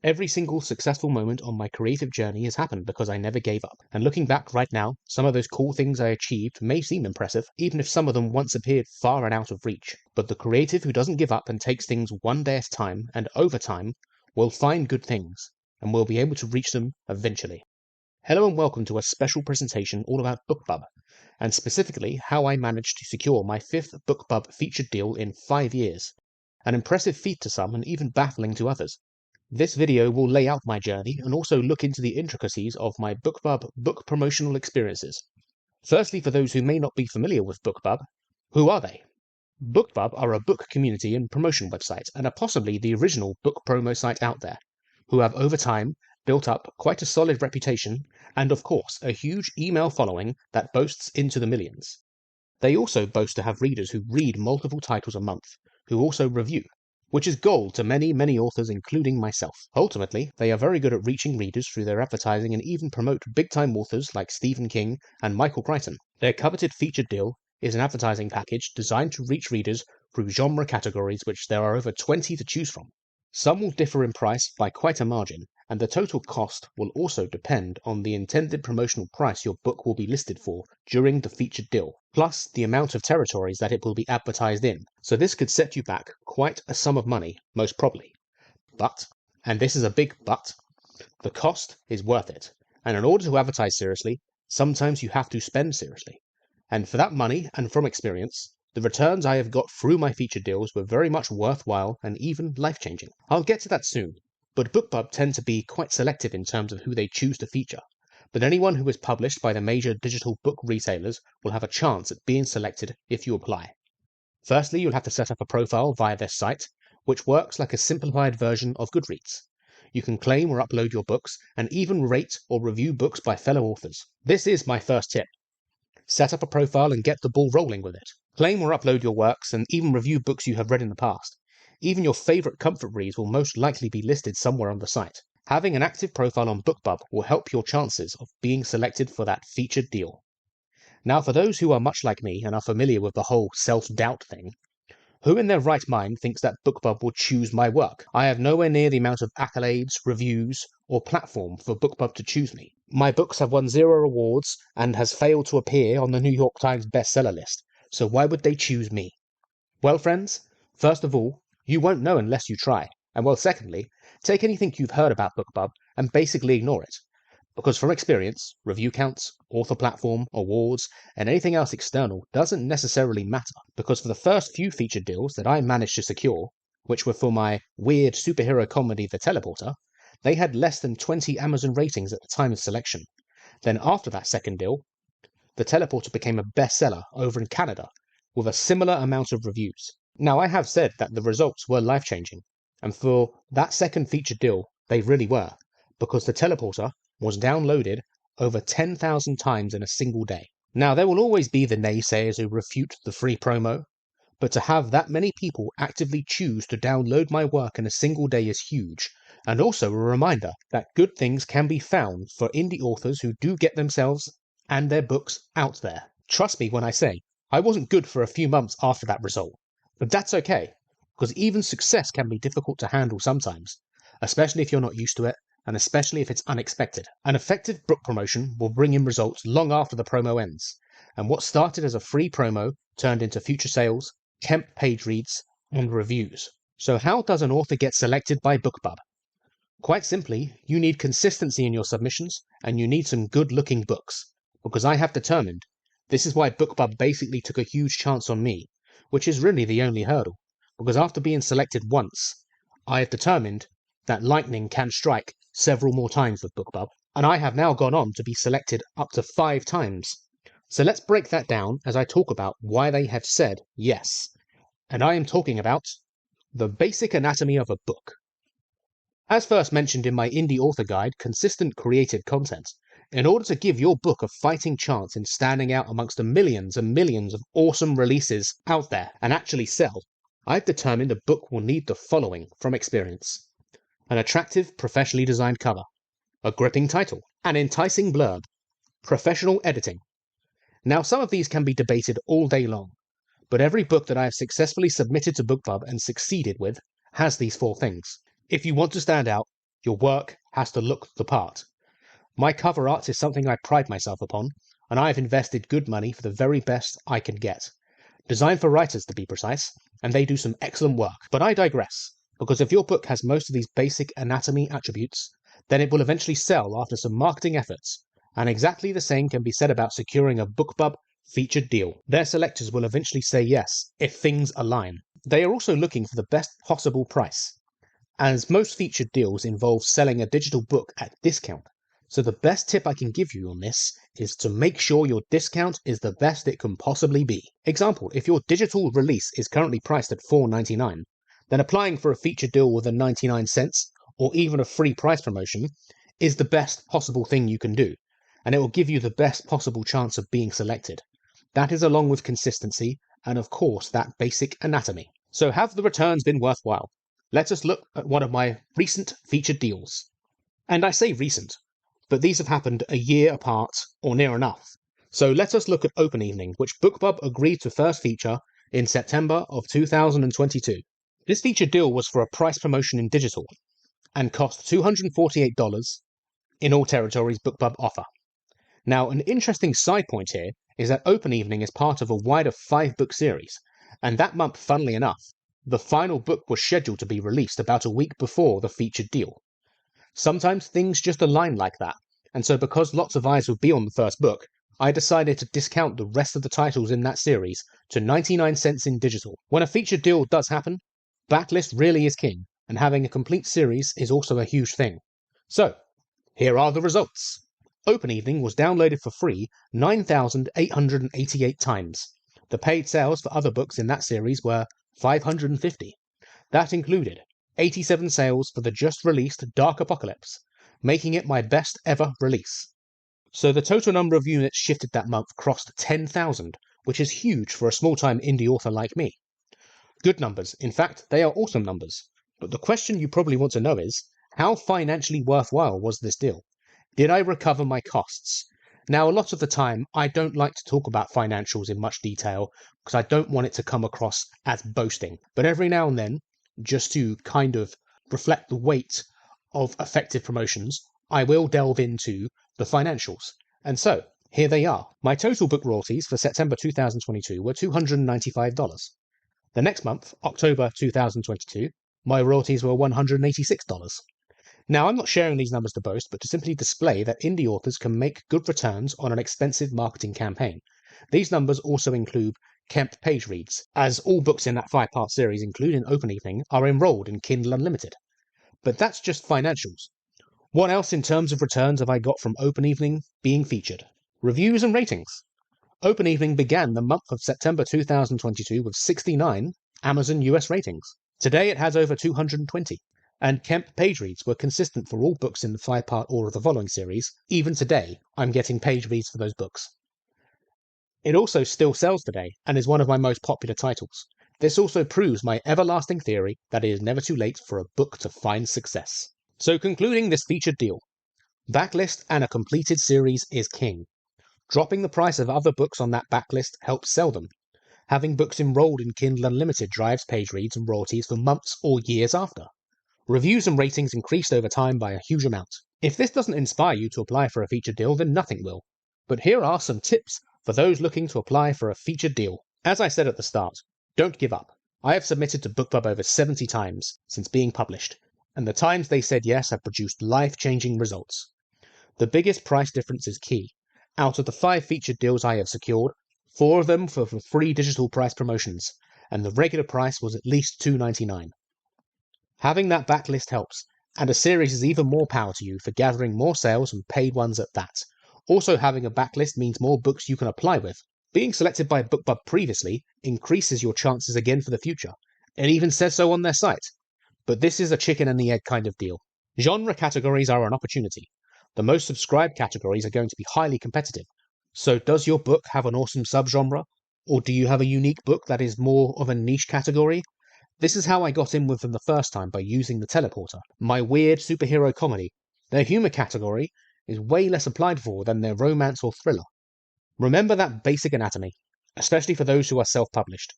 Every single successful moment on my creative journey has happened because I never gave up. And looking back right now, some of those cool things I achieved may seem impressive, even if some of them once appeared far and out of reach. But the creative who doesn't give up and takes things one day at a time and over time will find good things and will be able to reach them eventually. Hello and welcome to a special presentation all about BookBub, and specifically how I managed to secure my 5th BookBub featured deal in 5 years. An impressive feat to some and even baffling to others. This video will lay out my journey and also look into the intricacies of my BookBub book promotional experiences. Firstly, for those who may not be familiar with BookBub, who are they? BookBub are a book community and promotion website and are possibly the original book promo site out there, who have over time built up quite a solid reputation and of course a huge email following that boasts into the millions. They also boast to have readers who read multiple titles a month, who also review, which is gold to many, many authors, including myself. Ultimately, they are very good at reaching readers through their advertising and even promote big-time authors like Stephen King and Michael Crichton. Their coveted featured deal is an advertising package designed to reach readers through genre categories, which there are over 20 to choose from. Some will differ in price by quite a margin, and the total cost will also depend on the intended promotional price your book will be listed for during the featured deal, plus the amount of territories that it will be advertised in. So this could set you back quite a sum of money, most probably. But, and this is a big but, the cost is worth it. And in order to advertise seriously, sometimes you have to spend seriously. And for that money, and from experience, the returns I have got through my featured deals were very much worthwhile and even life-changing. I'll get to that soon, but BookBub tend to be quite selective in terms of who they choose to feature. But anyone who is published by the major digital book retailers will have a chance at being selected if you apply. Firstly, you'll have to set up a profile via their site, which works like a simplified version of Goodreads. You can claim or upload your books and even rate or review books by fellow authors. This is my first tip. Set up a profile and get the ball rolling with it. Claim or upload your works and even review books you have read in the past. Even your favourite comfort reads will most likely be listed somewhere on the site. Having an active profile on BookBub will help your chances of being selected for that featured deal. Now, for those who are much like me and are familiar with the whole self-doubt thing, who in their right mind thinks that BookBub will choose my work? I have nowhere near the amount of accolades, reviews, or platform for BookBub to choose me. My books have won 0 awards and has failed to appear on the New York Times bestseller list, so why would they choose me? Well, friends, first of all, you won't know unless you try. And well, secondly, take anything you've heard about BookBub and basically ignore it. Because from experience, review counts, author platform, awards, and anything else external doesn't necessarily matter. Because for the first few featured deals that I managed to secure, which were for my weird superhero comedy The Teleporter, they had less than 20 Amazon ratings at the time of selection. Then after that second deal, The Teleporter became a bestseller over in Canada, with a similar amount of reviews. Now, I have said that the results were life-changing, and for that second featured deal, they really were, because The Teleporter was downloaded over 10,000 times in a single day. Now, there will always be the naysayers who refute the free promo, but to have that many people actively choose to download my work in a single day is huge, and also a reminder that good things can be found for indie authors who do get themselves and their books out there. Trust me when I say, I wasn't good for a few months after that result, but that's okay, because even success can be difficult to handle sometimes, especially if you're not used to it, and especially if it's unexpected. An effective book promotion will bring in results long after the promo ends, and what started as a free promo turned into future sales, temp page reads, and reviews. So how does an author get selected by BookBub? Quite simply, you need consistency in your submissions, and you need some good-looking books, because I have determined this is why BookBub basically took a huge chance on me, which is really the only hurdle, because after being selected once, I have determined that lightning can strike several more times with BookBub, and I have now gone on to be selected up to 5 times. So let's break that down as I talk about why they have said yes. And I am talking about the basic anatomy of a book. As first mentioned in my indie author guide, Consistent Created Content, in order to give your book a fighting chance in standing out amongst the millions and millions of awesome releases out there and actually sell, I've determined a book will need the following from experience: an attractive, professionally designed cover, a gripping title, an enticing blurb, professional editing. Now, some of these can be debated all day long, but every book that I have successfully submitted to BookBub and succeeded with has these 4 things. If you want to stand out, Your work has to look the part. My cover art is something I pride myself upon, and I have invested good money for the very best I can get. Designed for writers, to be precise, and they do some excellent work. But I digress, because if your book has most of these basic anatomy attributes, then it will eventually sell after some marketing efforts, and exactly the same can be said about securing a BookBub featured deal. Their selectors will eventually say yes, if things align. They are also looking for the best possible price, as most featured deals involve selling a digital book at discount. So the best tip I can give you on this is to make sure your discount is the best it can possibly be. Example, if your digital release is currently priced at $4.99, then applying for a featured deal with a 99 cents or even a free price promotion is the best possible thing you can do, and it will give you the best possible chance of being selected. That is along with consistency and of course that basic anatomy. So have the returns been worthwhile? Let us look at one of my recent featured deals. And I say recent, but these have happened a year apart, or near enough. So let us look at Open Evening, which BookBub agreed to first feature in September of 2022. This feature deal was for a price promotion in digital, and cost $248 in all territories BookBub offer. Now, an interesting side point here is that Open Evening is part of a wider 5-book series, and that month, funnily enough, the final book was scheduled to be released about a week before the featured deal. Sometimes things just align like that, and so because lots of eyes would be on the first book, I decided to discount the rest of the titles in that series to 99 cents in digital. When a featured deal does happen, backlist really is king, and having a complete series is also a huge thing. So, here are the results. Open Evening was downloaded for free 9,888 times. The paid sales for other books in that series were 550. That included 87 sales for the just released Dark Apocalypse, making it my best ever release. So the total number of units shifted that month crossed 10,000, which is huge for a small-time indie author like me. Good numbers, in fact, they are awesome numbers. But the question you probably want to know is, how financially worthwhile was this deal? Did I recover my costs? Now, a lot of the time, I don't like to talk about financials in much detail because I don't want it to come across as boasting. But every now and then, just to kind of reflect the weight of effective promotions, I will delve into the financials. And so, here they are. My total book royalties for September 2022 were $295. The next month, October 2022, my royalties were $186. Now, I'm not sharing these numbers to boast, but to simply display that indie authors can make good returns on an expensive marketing campaign. These numbers also include Kemp page reads, as all books in that 5-part series, including Open Evening, are enrolled in Kindle Unlimited. But that's just financials. What else in terms of returns have I got from Open Evening being featured? Reviews and ratings. Open Evening began the month of September 2022 with 69 Amazon US ratings. Today it has over 220. And Kemp page reads were consistent for all books in the 5-part All of the Following series. Even today, I'm getting page reads for those books. It also still sells today, and is one of my most popular titles. This also proves my everlasting theory that it is never too late for a book to find success. So concluding this featured deal, backlist and a completed series is king. Dropping the price of other books on that backlist helps sell them. Having books enrolled in Kindle Unlimited drives page reads and royalties for months or years after. Reviews and ratings increased over time by a huge amount. If this doesn't inspire you to apply for a featured deal, then nothing will. But here are some tips for those looking to apply for a featured deal. As I said at the start, don't give up. I have submitted to BookBub over 70 times since being published, and the times they said yes have produced life-changing results. The biggest price difference is key. Out of the 5 featured deals I have secured, 4 of them were for free digital price promotions, and the regular price was at least $2.99. Having that backlist helps, and a series is even more power to you for gathering more sales and paid ones at that. Also, having a backlist means more books you can apply with. Being selected by BookBub previously increases your chances again for the future. It even says so on their site. But this is a chicken and the egg kind of deal. Genre categories are an opportunity. The most subscribed categories are going to be highly competitive. So does your book have an awesome subgenre? Or do you have a unique book that is more of a niche category? This is how I got in with them the first time, by using the teleporter, my weird superhero comedy. Their humour category is way less applied for than their romance or thriller. Remember that basic anatomy, especially for those who are self-published.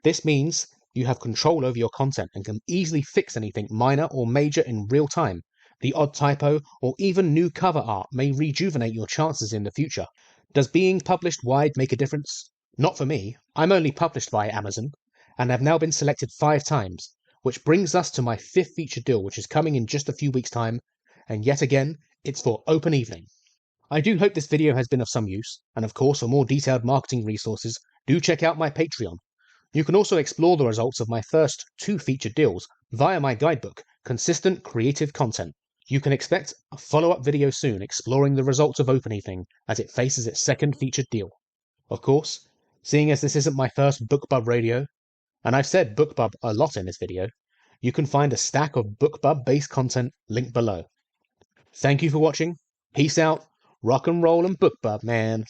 This means you have control over your content and can easily fix anything minor or major in real time, The odd typo or even new cover art may rejuvenate your chances in the future. Does being published wide make a difference? Not for me. I'm only published via Amazon and have now been selected 5 times, which brings us to my 5th featured deal, which is coming in just a few weeks' time, and yet again, it's for Open Evening. I do hope this video has been of some use, and of course for more detailed marketing resources, do check out my Patreon. You can also explore the results of my first 2 featured deals via my guidebook, Consistent Creative Content. You can expect a follow-up video soon exploring the results of Open Evening as it faces its 2nd featured deal. Of course, seeing as this isn't my first BookBub radio, and I've said BookBub a lot in this video, you can find a stack of BookBub-based content linked below. Thank you for watching, peace out, rock and roll and BookBub, man.